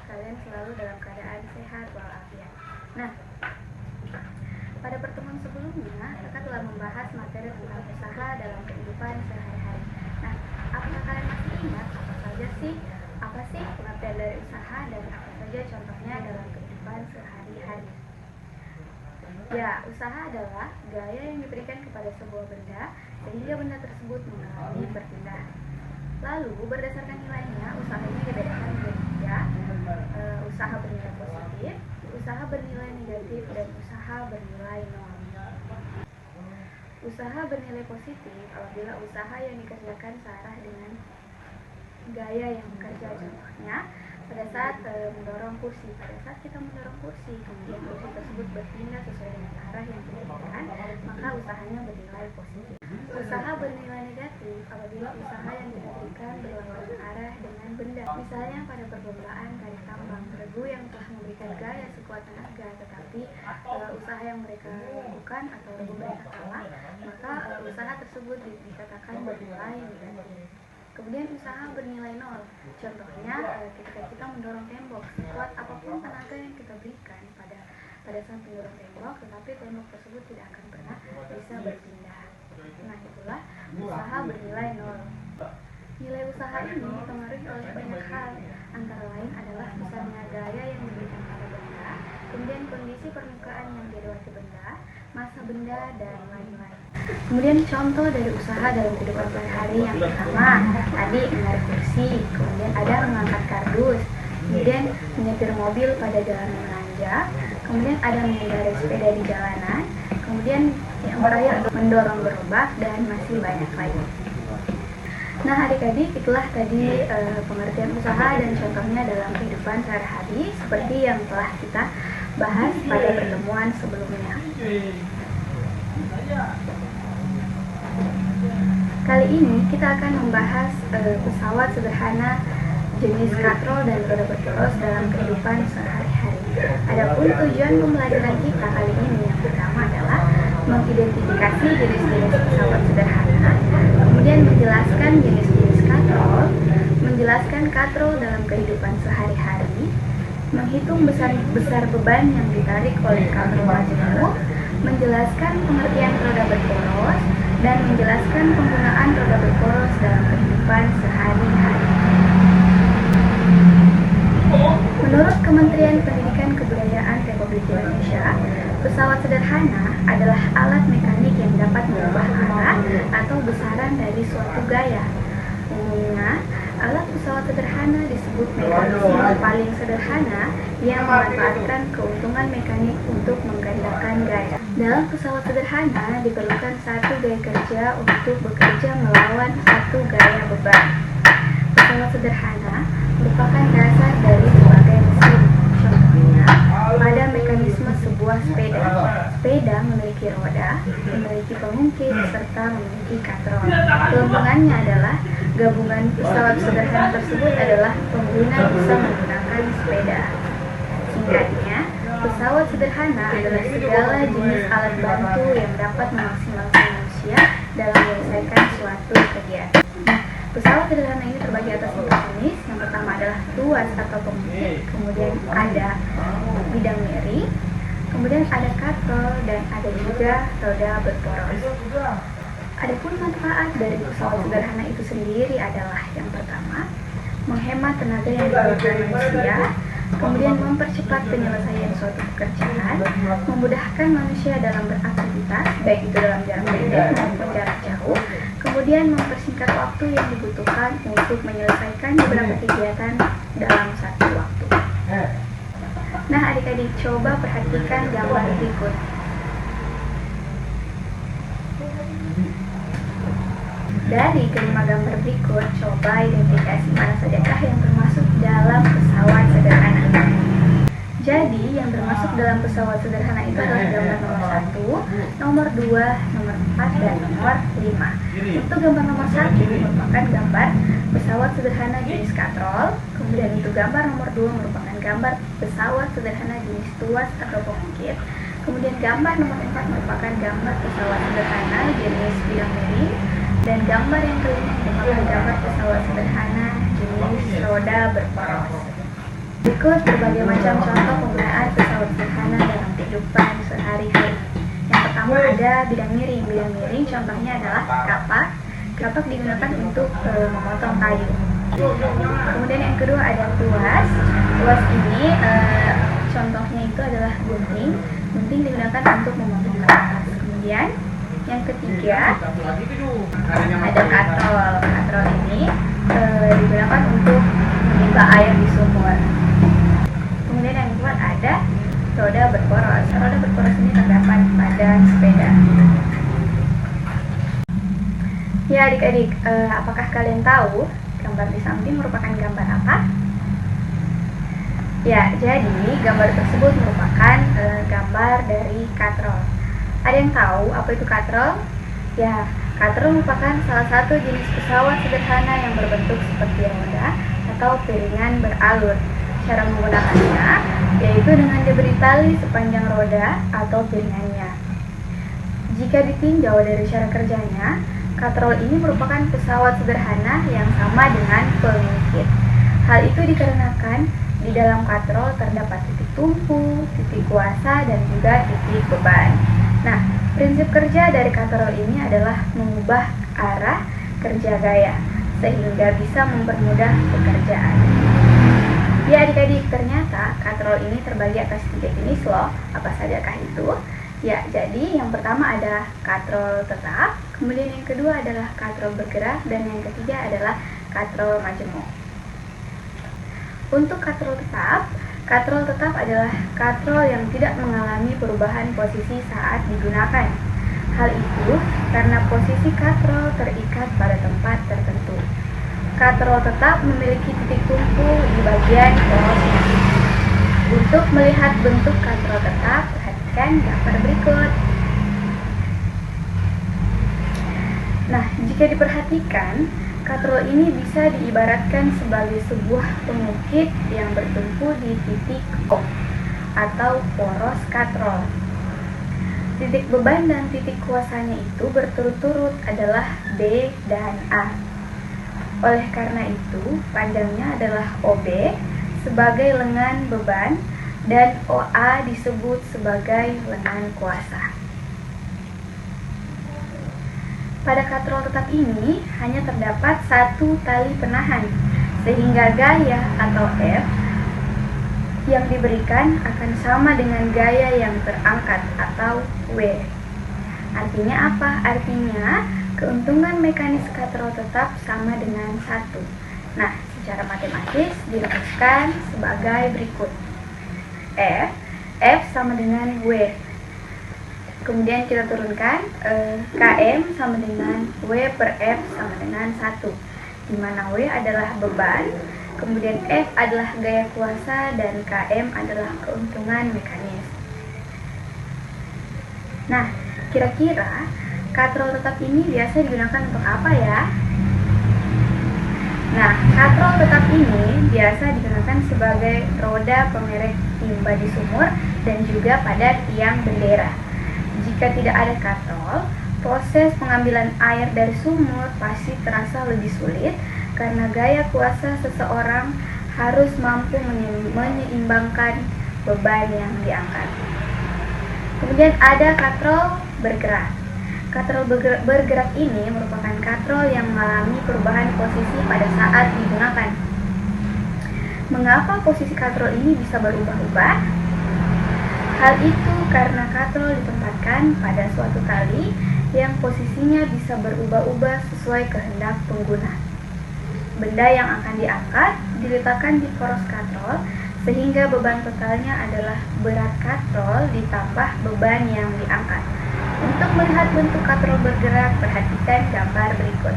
kalian selalu dalam keadaan sehat walafiat. Nah, pada pertemuan sebelumnya, Kakak telah membahas materi tentang usaha dalam kehidupan sehari-hari. Nah, apakah kalian masih ingat apa sih pengertian dari usaha dan apa saja contohnya dalam kehidupan sehari-hari? Ya, usaha adalah gaya yang diberikan kepada sebuah benda sehingga benda tersebut mengalami perpindahan. Lalu, berdasarkan nilainya, usaha ini dibedakan menjadi tiga: usaha bernilai positif, usaha bernilai negatif, dan usaha bernilai nol. Usaha bernilai positif apabila usaha yang dikerjakan searah dengan gaya yang bekerja. Contohnya, pada saat mendorong kursi, kita mendorong kursi, kemudian kursi tersebut berpindah sesuai dengan arah yang kita inginkan, maka usahanya bernilai positif. Usaha bernilai negatif apabila usaha yang diberikan berlawanan arah dengan benda. Misalnya pada perlombaan kayu tambang, regu yang telah memberikan gaya sekuat tenaga, tetapi usaha yang mereka lakukan atau regu mereka kalah, maka usaha tersebut dikatakan bernilai negatif. Kemudian usaha bernilai nol. Contohnya, ketika kita mendorong tembok, sekuat apapun tenaga yang kita berikan pada saat mendorong tembok, tetapi tembok tersebut tidak akan pernah bisa berpindah. Nah, itulah usaha bernilai nol. Nilai usaha ini dipengaruhi oleh banyak hal, antara lain adalah besarnya gaya yang diberikan pada benda, kemudian kondisi permukaan yang dilewati benda, massa benda, dan lain-lain. Kemudian contoh dari usaha dalam kehidupan sehari-hari yang pertama, tadi menarik kursi, kemudian ada mengangkat kardus, kemudian menyetir mobil pada jalan menanjak, kemudian ada mengendarai sepeda di jalanan, kemudian yang terakhir mendorong gerobak, dan masih banyak lagi. Nah, adik-adik, itulah tadi pengertian usaha dan contohnya dalam kehidupan sehari-hari seperti yang telah kita bahas pada pertemuan sebelumnya. Kali ini kita akan membahas pesawat sederhana jenis katrol dan roda berporos dalam kehidupan sehari-hari. Adapun tujuan pembelajaran kita kali ini yang pertama adalah mengidentifikasi jenis-jenis pesawat sederhana, kemudian menjelaskan jenis-jenis katrol, menjelaskan katrol dalam kehidupan sehari-hari, menghitung besar beban yang ditarik oleh katrol majemuk, menjelaskan pengertian roda berporos, dan menjelaskan penggunaan roda berporos dalam kehidupan sehari-hari. Menurut Kementerian Pendidikan Kebudayaan Republik Indonesia, pesawat sederhana adalah alat mekanik yang dapat mengubah arah atau besaran dari suatu gaya. Umumnya, alat pesawat sederhana disebut mekanisme paling sederhana yang memanfaatkan keuntungan mekanik untuk menggandakan gaya. Dalam pesawat sederhana diperlukan satu gaya kerja untuk bekerja melawan satu gaya beban. Pesawat sederhana merupakan dasar dari berbagai mesin. Contohnya, pada mekanisme sebuah sepeda. Sepeda memiliki roda, memiliki pengungkit, serta memiliki katrol. Keuntungannya adalah gabungan pesawat sederhana tersebut adalah pengguna bisa menggunakan sepeda. Singkatnya, pesawat sederhana adalah segala jenis alat bantu yang dapat memaksimalkan manusia dalam menyelesaikan suatu kegiatan. Pesawat sederhana ini terbagi atas 4 jenis. Yang pertama adalah tuas atau pengungkit, kemudian ada bidang miring, kemudian ada katrol, dan ada juga roda berporos. Adapun manfaat dari pesawat sederhana itu sendiri adalah yang pertama, menghemat tenaga yang dikeluarkan manusia, kemudian mempercepat penyelesaian suatu pekerjaan, memudahkan manusia dalam beraktivitas, baik itu dalam jarak pendek maupun jarak jauh, kemudian mempersingkat waktu yang dibutuhkan untuk menyelesaikan beberapa kegiatan dalam satu waktu. Nah, adik-adik, coba perhatikan gambar berikut. Dari kelima gambar berikut, coba identifikasi mana sajakah yang termasuk dalam pesawat sederhana. Jadi, yang termasuk dalam pesawat sederhana itu adalah gambar nomor 1, nomor 2, nomor 4, dan nomor 5. Untuk gambar nomor 1 merupakan gambar pesawat sederhana jenis katrol, kemudian untuk gambar nomor 2 merupakan gambar pesawat sederhana jenis tuas atau pengungkit, kemudian gambar nomor 4 merupakan gambar pesawat sederhana jenis bidang miring, dan gambar yang kelima merupakan gambar pesawat sederhana jenis roda berporos. Berikut berbagai macam contoh penggunaan pesawat sederhana dalam kehidupan sehari-hari. Yang pertama ada bidang miring. Bidang miring contohnya adalah kapak. Kapak digunakan untuk memotong kayu. Kemudian yang kedua ada tuas. Tuas ini contohnya itu adalah gunting. Gunting digunakan untuk memotong kertas. Kemudian yang ketiga ada katrol. Katrol ini digunakan untuk menimba air di sumur. Kemudian yang keempat ada roda berporos. Roda berporos ini terdapat pada sepeda. Ya adik-adik, apakah kalian tahu gambar di samping merupakan gambar apa? Ya, jadi gambar tersebut merupakan gambar dari katrol. Ada yang tahu apa itu katrol? Ya, katrol merupakan salah satu jenis pesawat sederhana yang berbentuk seperti roda atau piringan beralur. Cara menggunakannya yaitu dengan diberi tali sepanjang roda atau piringannya. Jika ditinjau dari cara kerjanya, katrol ini merupakan pesawat sederhana yang sama dengan pengikut. Hal itu dikarenakan di dalam katrol terdapat titik tumpu, titik kuasa, dan juga titik beban. Nah, prinsip kerja dari katrol ini adalah mengubah arah kerja gaya sehingga bisa mempermudah pekerjaan. Ya adik-adik, ternyata katrol ini terbagi atas 3 jenis loh. Apa sajakah itu? Ya, jadi yang pertama ada katrol tetap, kemudian yang kedua adalah katrol bergerak, dan yang ketiga adalah katrol majemuk. Untuk katrol tetap adalah katrol yang tidak mengalami perubahan posisi saat digunakan. Hal itu karena posisi katrol terikat pada tempat tertentu. Katrol tetap memiliki titik tumpu di bagian porosnya. Untuk melihat bentuk katrol tetap, perhatikan gambar berikut. Nah, jika diperhatikan, katrol ini bisa diibaratkan sebagai sebuah pengukit yang bertumpu di titik O atau poros katrol. Titik beban dan titik kuasanya itu berturut-turut adalah B dan A. Oleh karena itu, panjangnya adalah OB sebagai lengan beban dan OA disebut sebagai lengan kuasa. Pada katrol tetap ini hanya terdapat satu tali penahan, sehingga gaya atau F yang diberikan akan sama dengan gaya yang terangkat atau W. Artinya apa? Artinya keuntungan mekanis katrol tetap sama dengan 1. Nah, secara matematis dirumuskan sebagai berikut. F sama dengan W. Kemudian kita turunkan KM sama dengan W per F sama dengan 1, di mana W adalah beban, kemudian F adalah gaya kuasa, dan KM adalah keuntungan mekanis. Nah, kira-kira katrol tetap ini biasa digunakan untuk apa ya? Nah, katrol tetap ini biasa digunakan sebagai roda pengerek timba di sumur dan juga pada tiang bendera. Jika tidak ada katrol, proses pengambilan air dari sumur pasti terasa lebih sulit karena gaya kuasa seseorang harus mampu menyeimbangkan beban yang diangkat. Kemudian ada katrol bergerak. Katrol bergerak ini merupakan katrol yang mengalami perubahan posisi pada saat digunakan. Mengapa posisi katrol ini bisa berubah-ubah? Hal itu karena katrol ditempatkan pada suatu tali yang posisinya bisa berubah-ubah sesuai kehendak pengguna. Benda yang akan diangkat diletakkan di poros katrol sehingga beban totalnya adalah berat katrol ditambah beban yang diangkat. Untuk melihat bentuk katrol bergerak, perhatikan gambar berikut.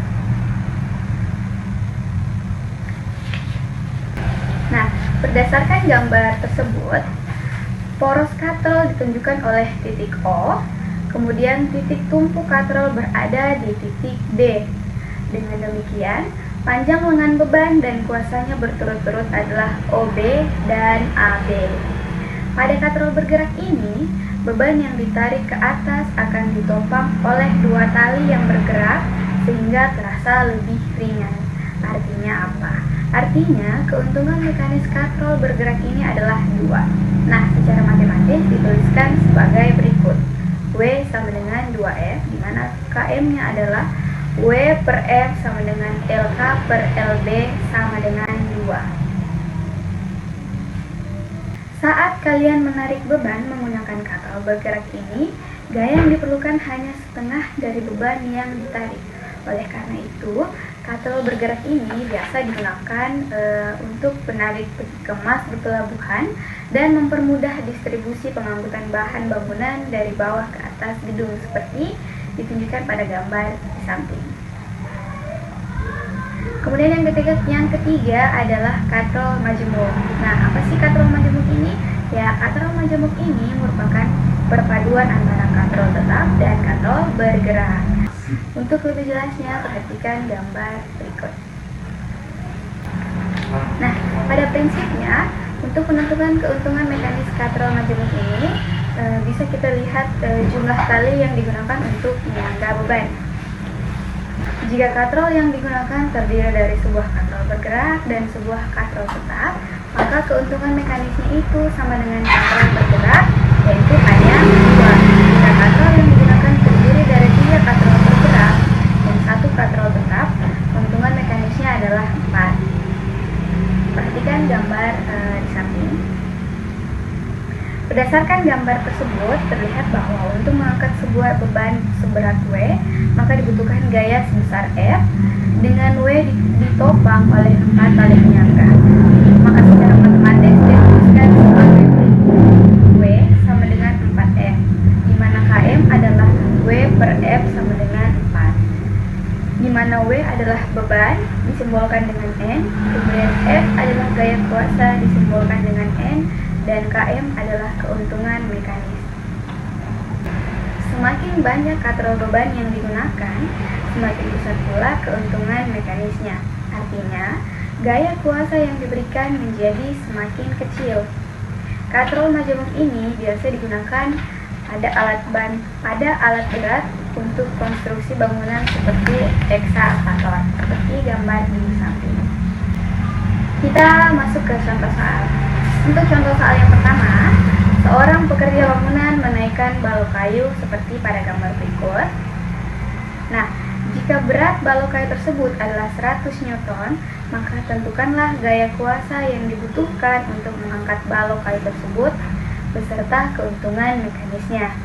Nah, berdasarkan gambar tersebut, poros katrol ditunjukkan oleh titik O, kemudian titik tumpu katrol berada di titik D. Dengan demikian, panjang lengan beban dan kuasanya berturut-turut adalah OB dan AB. Pada katrol bergerak ini, beban yang ditarik ke atas akan ditopang oleh 2 tali yang bergerak sehingga terasa lebih ringan. Artinya apa? Artinya keuntungan mekanis katrol bergerak ini adalah 2. Nah, secara matematis dituliskan sebagai berikut. W sama dengan 2F, di mana KM-nya adalah W per F sama dengan LK per LB sama dengan 2. Saat kalian menarik beban menggunakan katrol bergerak ini, gaya yang diperlukan hanya setengah dari beban yang ditarik. Oleh karena itu, katrol bergerak ini biasa digunakan untuk penarik peti kemas di pelabuhan dan mempermudah distribusi pengangkutan bahan bangunan dari bawah ke atas gedung seperti ditunjukkan pada gambar di samping. Kemudian yang ketiga adalah katrol majemuk. Nah, apa sih katrol majemuk ini? Ya, katrol majemuk ini merupakan perpaduan antara katrol tetap dan katrol bergerak. Untuk lebih jelasnya, perhatikan gambar berikut. Nah, pada prinsipnya, untuk menentukan keuntungan mekanis katrol majemuk ini, bisa kita lihat jumlah kali yang digunakan untuk menyangga beban. Jika katrol yang digunakan terdiri dari sebuah katrol bergerak dan sebuah katrol tetap, maka keuntungan mekanisnya itu sama dengan katrol bergerak, yaitu hanya 2. Jika katrol yang digunakan terdiri dari 3 katrol bergerak dan 1 katrol tetap, keuntungan mekanisnya adalah 4. Perhatikan gambar di samping. Berdasarkan gambar tersebut, terlihat bahwa untuk mengangkat sebuah beban seberat W, maka dibutuhkan gaya sebesar F dengan W ditopang oleh 4 tali penyangga. Maka secara matematis dituliskan sebagai W sama dengan 4F, di mana KM adalah W per F sama dengan 4. Di mana W adalah beban disimbolkan dengan N, kemudian F adalah gaya kuasa disimbolkan dengan N, dan KM adalah keuntungan mekanis. Semakin banyak katrol beban yang digunakan, semakin besar pula keuntungan mekanisnya. Artinya, gaya kuasa yang diberikan menjadi semakin kecil. Katrol majemuk ini biasa digunakan pada alat berat untuk konstruksi bangunan seperti eksavator, seperti gambar di samping. Kita masuk ke contoh soal. Untuk contoh soal yang pertama, seorang pekerja bangunan menaikkan balok kayu seperti pada gambar berikut. Nah, jika berat balok kayu tersebut adalah 100 Newton, maka tentukanlah gaya kuasa yang dibutuhkan untuk mengangkat balok kayu tersebut beserta keuntungan mekanisnya.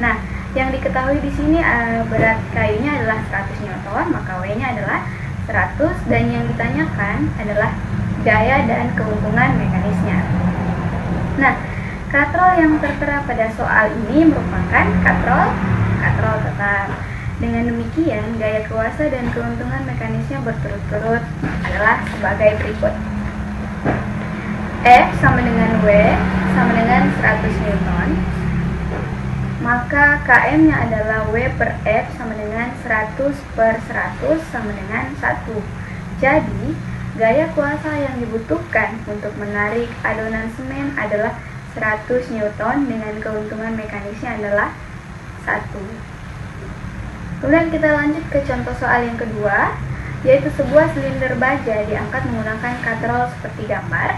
Nah, yang diketahui di sini berat kayunya adalah 100 Newton, maka W-nya adalah 100, dan yang ditanyakan adalah gaya dan keuntungan mekanisnya. Nah, katrol yang tertera pada soal ini merupakan katrol tetap. Dengan demikian, gaya kuasa dan keuntungan mekanisnya berturut-turut adalah sebagai berikut. F sama dengan W sama dengan 100 Newton, maka KM-nya adalah W per F sama dengan 100 per 100 sama dengan 1. Jadi, gaya kuasa yang dibutuhkan untuk menarik adonan semen adalah 100 Newton dengan keuntungan mekanisnya adalah 1. Kemudian kita lanjut ke contoh soal yang kedua, yaitu sebuah silinder baja diangkat menggunakan katrol seperti gambar.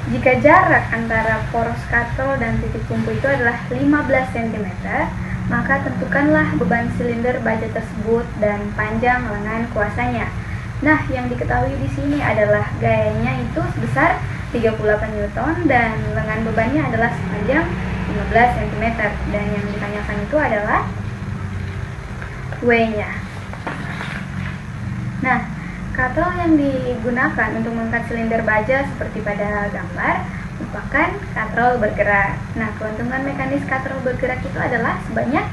Jika jarak antara poros katrol dan titik tumpu itu adalah 15 cm, maka tentukanlah beban silinder baja tersebut dan panjang lengan kuasanya. Nah, yang diketahui di sini adalah gayanya itu sebesar 38 Newton dan lengan bebannya adalah sepanjang 15 cm, dan yang ditanyakan itu adalah W-nya. Nah, katrol yang digunakan untuk mengangkat silinder baja seperti pada gambar merupakan katrol bergerak. Nah, keuntungan mekanis katrol bergerak itu adalah sebanyak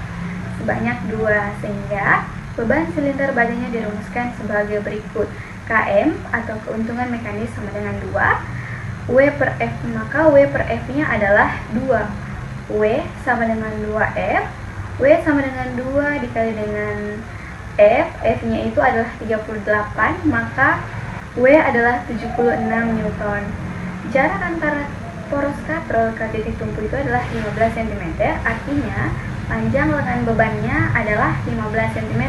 2, sehingga beban silinder bajanya dirumuskan sebagai berikut. KM atau keuntungan mekanis sama dengan 2, W per F, maka W per F-nya adalah 2. W sama dengan 2F, W sama dengan 2 dikali dengan F, F-nya itu adalah 38, maka W adalah 76 Newton. Jarak antara poros katrol ke titik tumpu itu adalah 15 cm, artinya panjang lengan bebannya adalah 15 cm.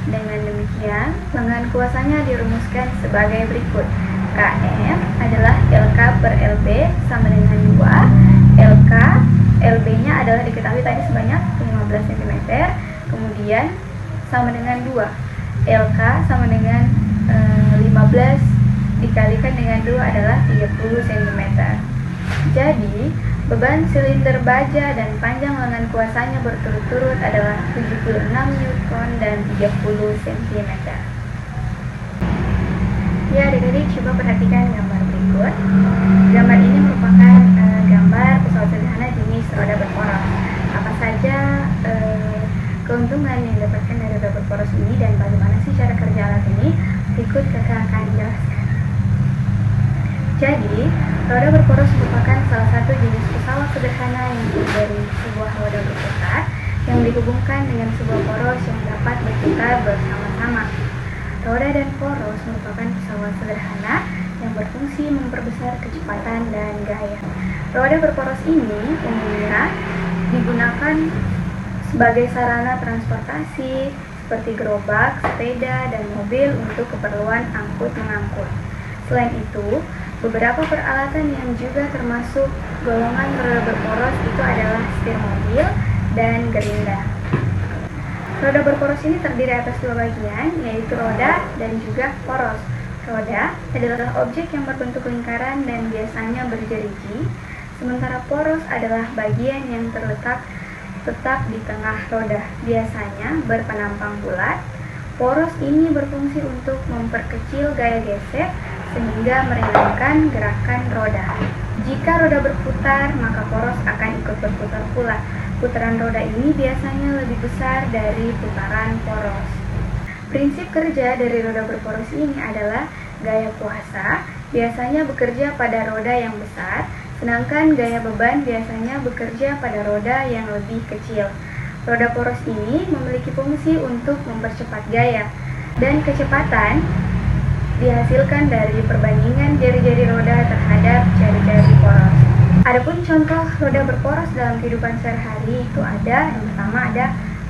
Dengan demikian, lengan kuasanya dirumuskan sebagai berikut. KM adalah LK per LB sama dengan 2. LK, LB-nya adalah diketahui tadi sebanyak 15 cm. Kemudian sama dengan 2. LK sama dengan 15 dikalikan dengan 2 adalah 30 cm. Jadi, beban silinder baja dan panjang lengan kuasanya berturut-turut adalah 76 Newton dan 30 cm. Ya, adik-adik coba perhatikan gambar berikut. Gambar ini merupakan gambar pesawat sederhana jenis roda berporos. Apa saja keuntungan yang didapatkan dari roda berporos ini dan bagaimana sih cara kerja alat ini? Berikut kakak akan jelaskan. Jadi, roda berporos merupakan salah satu jenis pesawat sederhana yang terdiri dari sebuah roda berputar yang dihubungkan dengan sebuah poros yang dapat berputar bersama-sama. Roda dan poros merupakan pesawat sederhana yang berfungsi memperbesar kecepatan dan gaya. Roda berporos ini umumnya digunakan sebagai sarana transportasi seperti gerobak, sepeda, dan mobil untuk keperluan angkut-mengangkut. Selain itu, beberapa peralatan yang juga termasuk golongan roda berporos itu adalah setir mobil dan gerinda. Roda berporos ini terdiri atas dua bagian, yaitu roda dan juga poros. Roda adalah objek yang berbentuk lingkaran dan biasanya berjeriji, sementara poros adalah bagian yang terletak tetap di tengah roda, biasanya berpenampang bulat. Poros ini berfungsi untuk memperkecil gaya gesek sehingga meringankan gerakan roda. Jika roda berputar, maka poros akan ikut berputar pula. Putaran roda ini biasanya lebih besar dari putaran poros. Prinsip kerja dari roda berporos ini adalah gaya kuasa biasanya bekerja pada roda yang besar, sedangkan gaya beban biasanya bekerja pada roda yang lebih kecil. Roda poros ini memiliki fungsi untuk mempercepat gaya, dan kecepatan dihasilkan dari perbandingan jari-jari roda terhadap jari-jari poros. Adapun contoh roda berporos dalam kehidupan sehari-hari itu ada, yang pertama ada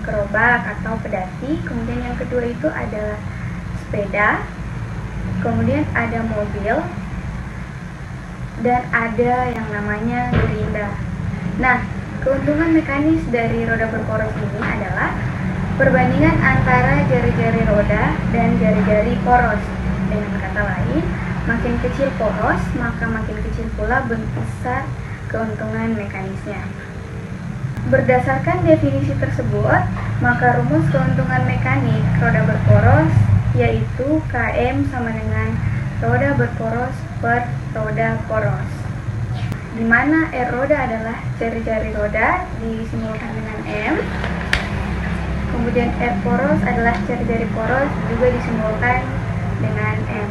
gerobak atau pedati, kemudian yang kedua itu adalah sepeda, kemudian ada mobil, dan ada yang namanya gerinda. Nah, keuntungan mekanis dari roda berporos ini adalah perbandingan antara jari-jari roda dan jari-jari poros. Dengan kata lain, makin kecil poros, maka makin kecil pula besar keuntungan mekanisnya. Berdasarkan definisi tersebut, maka rumus keuntungan mekanik roda berporos yaitu Km sama dengan roda berporos per roda poros, di mana R roda adalah jari-jari roda disimbolkan dengan M, kemudian R poros adalah jari-jari poros juga disimbolkan dengan M.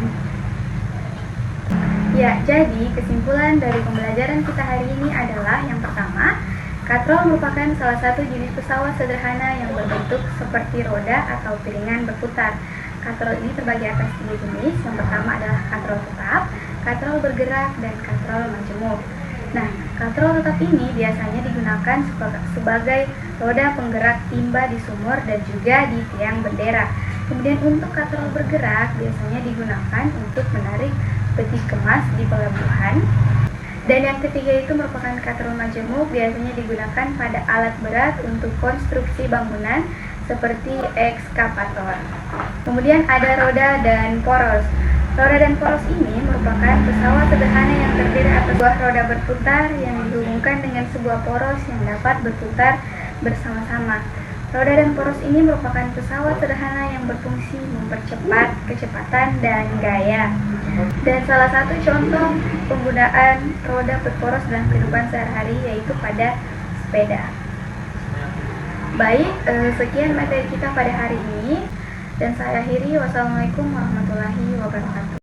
Ya, jadi kesimpulan dari pembelajaran kita hari ini adalah yang pertama, katrol merupakan salah satu jenis pesawat sederhana yang berbentuk seperti roda atau piringan berputar. Katrol ini terbagi atas 3 jenis. Yang pertama adalah katrol tetap, katrol bergerak, dan katrol majemuk. Nah, katrol tetap ini biasanya digunakan sebagai roda penggerak timba di sumur dan juga di tiang bendera. Kemudian untuk katrol bergerak biasanya digunakan untuk menarik peti kemas di pelabuhan. Dan yang ketiga itu merupakan katrol majemuk, biasanya digunakan pada alat berat untuk konstruksi bangunan seperti ekskavator. Kemudian ada roda dan poros. Roda dan poros ini merupakan pesawat sederhana yang terdiri atas sebuah roda berputar yang dihubungkan dengan sebuah poros yang dapat berputar bersama-sama. Roda dan poros ini merupakan pesawat sederhana yang berfungsi mempercepat kecepatan dan gaya. Dan salah satu contoh penggunaan roda berporos dalam kehidupan sehari-hari yaitu pada sepeda. Baik, sekian materi kita pada hari ini. Dan saya akhiri. Wassalamualaikum warahmatullahi wabarakatuh.